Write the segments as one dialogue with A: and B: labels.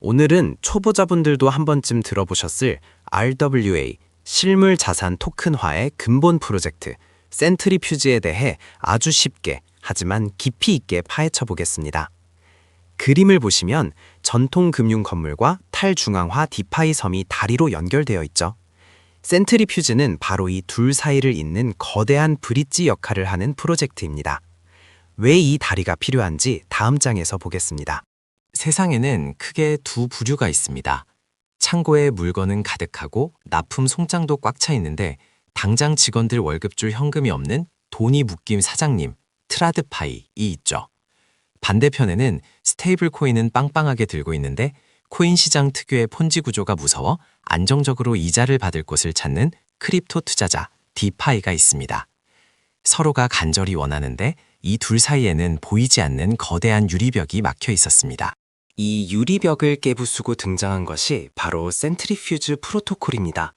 A: 오늘은 초보자분들도 한 번쯤 들어보셨을 RWA, 실물 자산 토큰화의 근본 프로젝트, 센트리퓨즈에 대해 아주 쉽게 하지만 깊이 있게 파헤쳐 보겠습니다. 그림을 보시면 전통 금융 건물과 탈중앙화 디파이 섬이 다리로 연결되어 있죠. 센트리퓨즈는 바로 이 둘 사이를 잇는 거대한 브릿지 역할을 하는 프로젝트입니다. 왜 이 다리가 필요한지 다음 장에서 보겠습니다.
B: 세상에는 크게 두 부류가 있습니다. 창고에 물건은 가득하고 납품 송장도 꽉 차 있는데 당장 직원들 월급 줄 현금이 없는 돈이 묶인 사장님, 트라드파이이 있죠. 반대편에는 스테이블 코인은 빵빵하게 들고 있는데 코인 시장 특유의 폰지 구조가 무서워 안정적으로 이자를 받을 곳을 찾는 크립토 투자자, 디파이가 있습니다. 서로가 간절히 원하는데 이 둘 사이에는 보이지 않는 거대한 유리벽이 막혀 있었습니다.
A: 이 유리벽을 깨부수고 등장한 것이 바로 센트리퓨즈 프로토콜입니다.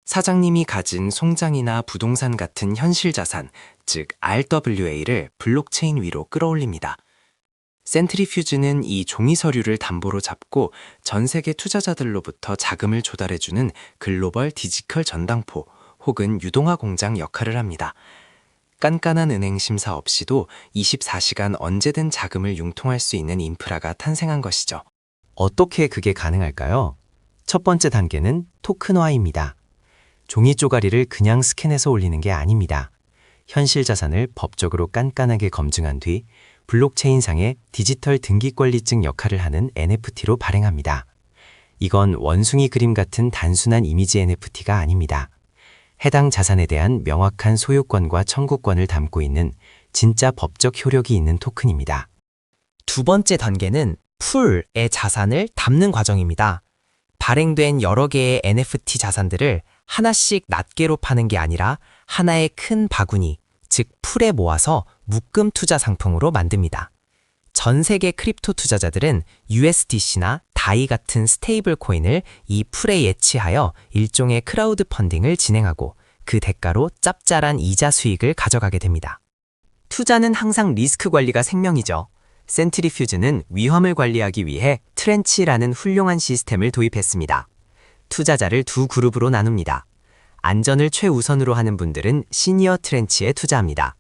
A: 사장님이 가진 송장이나 부동산 같은 현실 자산, 즉 RWA를 블록체인 위로 끌어올립니다. 센트리퓨즈는 이 종이 서류를 담보로 잡고 전 세계 투자자들로부터 자금을 조달해주는 글로벌 디지털 전당포 혹은 유동화 공장 역할을 합니다. 깐깐한 은행 심사 없이도 24시간 언제든 자금을 융통할 수 있는 인프라가 탄생한 것이죠.
C: 어떻게 그게 가능할까요? 첫 번째 단계는 토큰화입니다. 종이 쪼가리를 그냥 스캔해서 올리는 게 아닙니다. 현실 자산을 법적으로 깐깐하게 검증한 뒤 블록체인상의 디지털 등기권리증 역할을 하는 NFT로 발행합니다. 이건 원숭이 그림 같은 단순한 이미지 NFT가 아닙니다. 해당 자산에 대한 명확한 소유권과 청구권을 담고 있는 진짜 법적 효력이 있는 토큰입니다.
D: 두 번째 단계는 풀의 자산을 담는 과정입니다. 발행된 여러 개의 NFT 자산들을 하나씩 낱개로 파는 게 아니라 하나의 큰 바구니, 즉 풀에 모아서 묶음 투자 상품으로 만듭니다. 전 세계 크립토 투자자들은 USDC나 다이 같은 스테이블 코인을 이 풀에 예치하여 일종의 크라우드 펀딩을 진행하고 그 대가로 짭짤한 이자 수익을 가져가게 됩니다. 투자는 항상 리스크 관리가 생명이죠. 센트리퓨즈는 위험을 관리하기 위해 트렌치라는 훌륭한 시스템을 도입했습니다. 투자자를 두 그룹으로 나눕니다. 안전을 최우선으로 하는 분들은 시니어 트렌치에 투자합니다.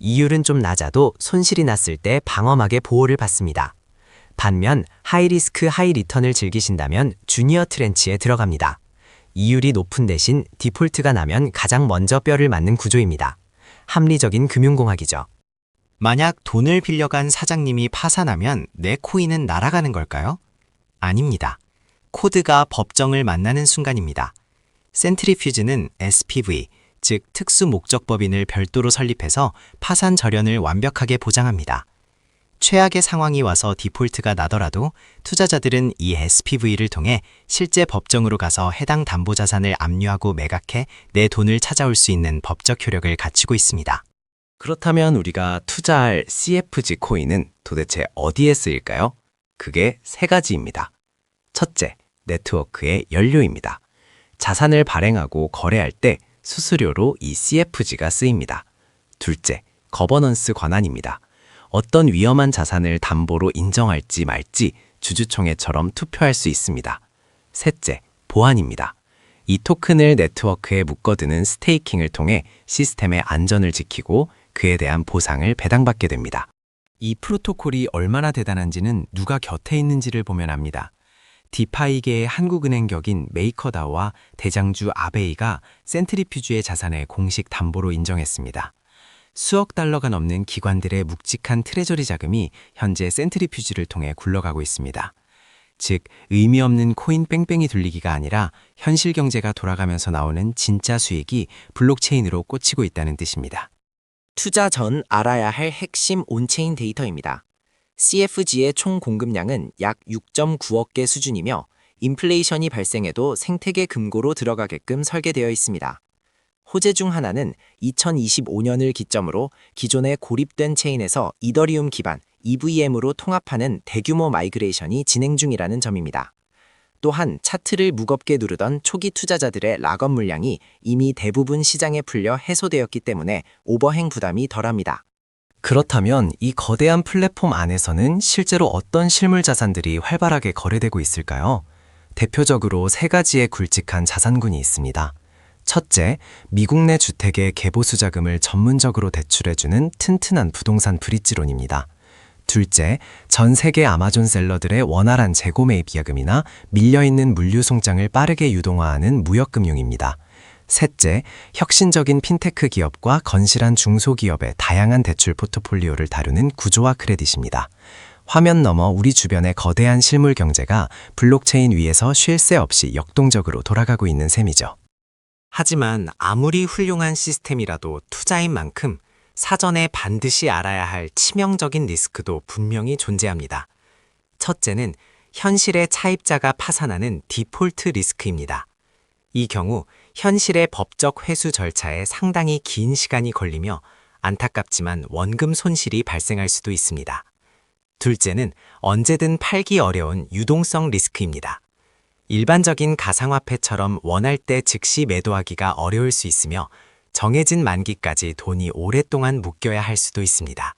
D: 이율은 좀 낮아도 손실이 났을 때 방어막의 보호를 받습니다. 반면 하이리스크 하이리턴을 즐기신다면 주니어 트렌치에 들어갑니다. 이율이 높은 대신 디폴트가 나면 가장 먼저 뼈를 맞는 구조입니다. 합리적인 금융공학이죠.
C: 만약 돈을 빌려간 사장님이 파산하면 내 코인은 날아가는 걸까요? 아닙니다. 코드가 법정을 만나는 순간입니다. 센트리퓨즈는 SPV, 즉 특수목적법인을 별도로 설립해서 파산 절연을 완벽하게 보장합니다. 최악의 상황이 와서 디폴트가 나더라도 투자자들은 이 SPV를 통해 실제 법정으로 가서 해당 담보자산을 압류하고 매각해 내 돈을 찾아올 수 있는 법적 효력을 갖추고 있습니다.
A: 그렇다면 우리가 투자할 CFG 코인은 도대체 어디에 쓰일까요? 그게 세 가지입니다. 첫째, 네트워크의 연료입니다. 자산을 발행하고 거래할 때 수수료로 이 CFG가 쓰입니다. 둘째, 거버넌스 권한입니다. 어떤 위험한 자산을 담보로 인정할지 말지 주주총회처럼 투표할 수 있습니다. 셋째, 보안입니다. 이 토큰을 네트워크에 묶어두는 스테이킹을 통해 시스템의 안전을 지키고 그에 대한 보상을 배당받게 됩니다.
B: 이 프로토콜이 얼마나 대단한지는 누가 곁에 있는지를 보면 압니다. 디파이계의 한국은행 격인 메이커다오와 대장주 아베이가 센트리퓨즈의 자산을 공식 담보로 인정했습니다. 수억 달러가 넘는 기관들의 묵직한 트레저리 자금이 현재 센트리퓨즈를 통해 굴러가고 있습니다. 즉, 의미 없는 코인 뺑뺑이 돌리기가 아니라 현실 경제가 돌아가면서 나오는 진짜 수익이 블록체인으로 꽂히고 있다는 뜻입니다.
D: 투자 전 알아야 할 핵심 온체인 데이터입니다. CFG의 총 공급량은 약 6.9억 개 수준이며 인플레이션이 발생해도 생태계 금고로 들어가게끔 설계되어 있습니다. 호재 중 하나는 2025년을 기점으로 기존의 고립된 체인에서 이더리움 기반 EVM으로 통합하는 대규모 마이그레이션이 진행 중이라는 점입니다. 또한 차트를 무겁게 누르던 초기 투자자들의 락업 물량이 이미 대부분 시장에 풀려 해소되었기 때문에 오버행 부담이 덜합니다.
A: 그렇다면 이 거대한 플랫폼 안에서는 실제로 어떤 실물 자산들이 활발하게 거래되고 있을까요? 대표적으로 세 가지의 굵직한 자산군이 있습니다. 첫째, 미국 내 주택의 개보수 자금을 전문적으로 대출해주는 튼튼한 부동산 브릿지론입니다. 둘째, 전 세계 아마존 셀러들의 원활한 재고 매입 기금이나 밀려있는 물류 송장을 빠르게 유동화하는 무역금융입니다. 셋째, 혁신적인 핀테크 기업과 건실한 중소기업의 다양한 대출 포트폴리오를 다루는 구조화 크레딧입니다. 화면 너머 우리 주변의 거대한 실물 경제가 블록체인 위에서 쉴 새 없이 역동적으로 돌아가고 있는 셈이죠.
C: 하지만 아무리 훌륭한 시스템이라도 투자인 만큼 사전에 반드시 알아야 할 치명적인 리스크도 분명히 존재합니다. 첫째는 현실의 차입자가 파산하는 디폴트 리스크입니다. 이 경우 현실의 법적 회수 절차에 상당히 긴 시간이 걸리며 안타깝지만 원금 손실이 발생할 수도 있습니다. 둘째는 언제든 팔기 어려운 유동성 리스크입니다. 일반적인 가상화폐처럼 원할 때 즉시 매도하기가 어려울 수 있으며 정해진 만기까지 돈이 오랫동안 묶여야 할 수도 있습니다.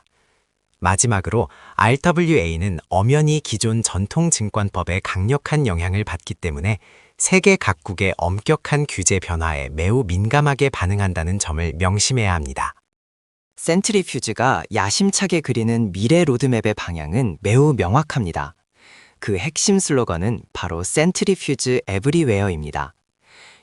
C: 마지막으로 RWA는 엄연히 기존 전통증권법의 강력한 영향을 받기 때문에 세계 각국의 엄격한 규제 변화에 매우 민감하게 반응한다는 점을 명심해야 합니다.
D: 센트리퓨즈가 야심차게 그리는 미래 로드맵의 방향은 매우 명확합니다. 그 핵심 슬로건은 바로 센트리퓨즈 에브리웨어입니다.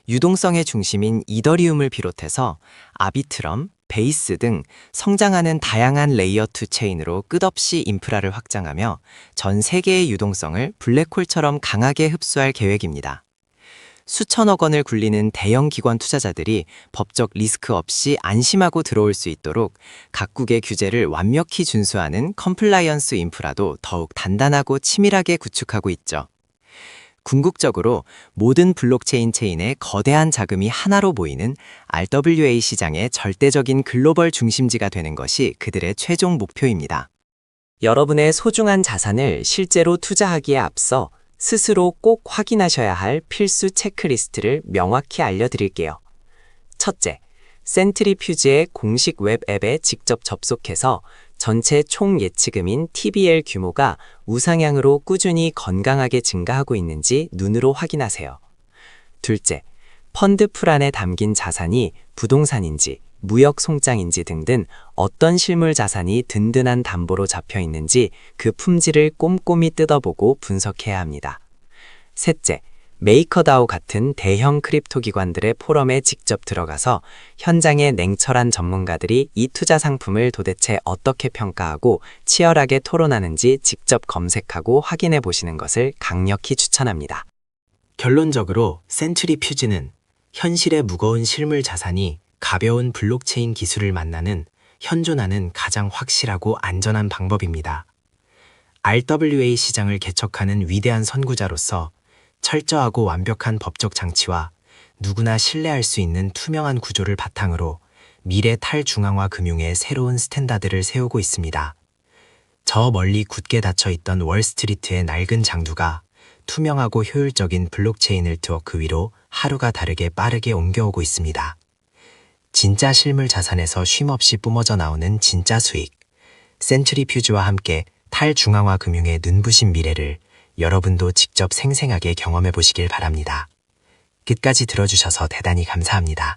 D: 유동성의 중심인 이더리움을 비롯해서 아비트럼, 베이스 등 성장하는 다양한 레이어 2 체인으로 끝없이 인프라를 확장하며 전 세계의 유동성을 블랙홀처럼 강하게 흡수할 계획입니다. 수천억 원을 굴리는 대형 기관 투자자들이 법적 리스크 없이 안심하고 들어올 수 있도록 각국의 규제를 완벽히 준수하는 컴플라이언스 인프라도 더욱 단단하고 치밀하게 구축하고 있죠. 궁극적으로 모든 블록체인 체인의 거대한 자금이 하나로 모이는 RWA 시장의 절대적인 글로벌 중심지가 되는 것이 그들의 최종 목표입니다. 여러분의 소중한 자산을 실제로 투자하기에 앞서 스스로 꼭 확인하셔야 할 필수 체크리스트를 명확히 알려드릴게요. 첫째, 센트리퓨즈의 공식 웹 앱에 직접 접속해서 전체 총 예치금인 TBL 규모가 우상향으로 꾸준히 건강하게 증가하고 있는지 눈으로 확인하세요. 둘째, 펀드 풀 안에 담긴 자산이 부동산인지 무역 송장인지 등등 어떤 실물 자산이 든든한 담보로 잡혀 있는지 그 품질을 꼼꼼히 뜯어보고 분석해야 합니다. 셋째, 메이커다오 같은 대형 크립토 기관들의 포럼에 직접 들어가서 현장의 냉철한 전문가들이 이 투자 상품을 도대체 어떻게 평가하고 치열하게 토론하는지 직접 검색하고 확인해 보시는 것을 강력히 추천합니다.
C: 결론적으로 센트리퓨즈는 현실의 무거운 실물 자산이 가벼운 블록체인 기술을 만나는 현존하는 가장 확실하고 안전한 방법입니다. RWA 시장을 개척하는 위대한 선구자로서 철저하고 완벽한 법적 장치와 누구나 신뢰할 수 있는 투명한 구조를 바탕으로 미래 탈중앙화 금융의 새로운 스탠다드를 세우고 있습니다. 저 멀리 굳게 닫혀 있던 월스트리트의 낡은 장두가 투명하고 효율적인 블록체인 네트워크 위로 하루가 다르게 빠르게 옮겨오고 있습니다. 진짜 실물 자산에서 쉼없이 뿜어져 나오는 진짜 수익. 센트리퓨즈와 함께 탈중앙화 금융의 눈부신 미래를 여러분도 직접 생생하게 경험해 보시길 바랍니다. 끝까지 들어주셔서 대단히 감사합니다.